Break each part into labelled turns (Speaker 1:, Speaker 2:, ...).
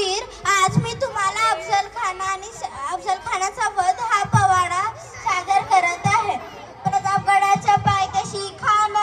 Speaker 1: वीर, आज मी तुम्हाला अफजल खानाचा वध हा पवाडा सादर करत आहे. प्रतापगडाच्या पायथ्याशी खान,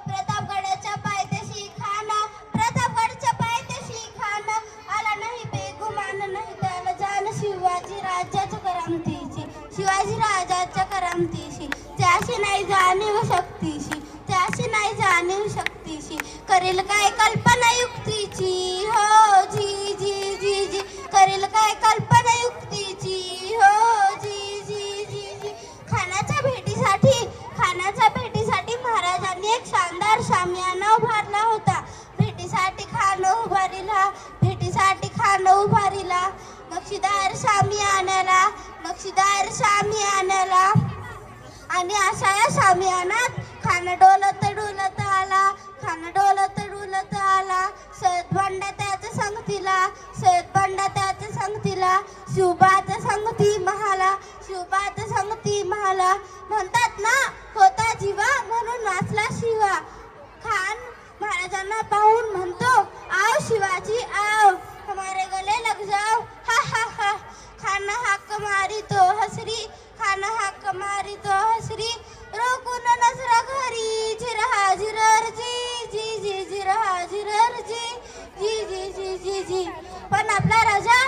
Speaker 1: प्रतापगडाच्या पायथ्याशी खान, प्रतापगडच्या पायथ्याशी खान, आला नाही बेगुमान नाही त्याला जाण शिवाजी राजाच्या करामतीची, शिवाजी राजाच्या करामतीशी, त्याशी नाही जाणीव शक्तीशी, त्याशी नाही जाणीव शक्तीशी, करेल काय कल्पना युक्तीची, हो जी जी जी जी, करेल काय कल्पना युक्तीची, हो जी जी जी जी. खानाच्या भेटीसाठी महाराजांनी एक शानदार शामियाना उभारला होता. भेटीसाठी खान उभारिला नक्षीदार शामियान्याला, आणि अशा या शामियानात खान डोलत आला. सय्यद बंडा त्याच्या संगतीला, शिवबात संगती महाला, म्हणतात ना होता जीवा म्हणून वाचला शिवा. खान महाराजांना पाहून म्हणतो, आओ शिवाजी आओ, हमारे गले लग जाओ, हा हा हा. खान हाक मारितो हसरी, रोकून नजरा घरी, जिरहा जिरर जी जी जी, जिरहा जिरर जी जी जी जी जी जी. पण आपला राजा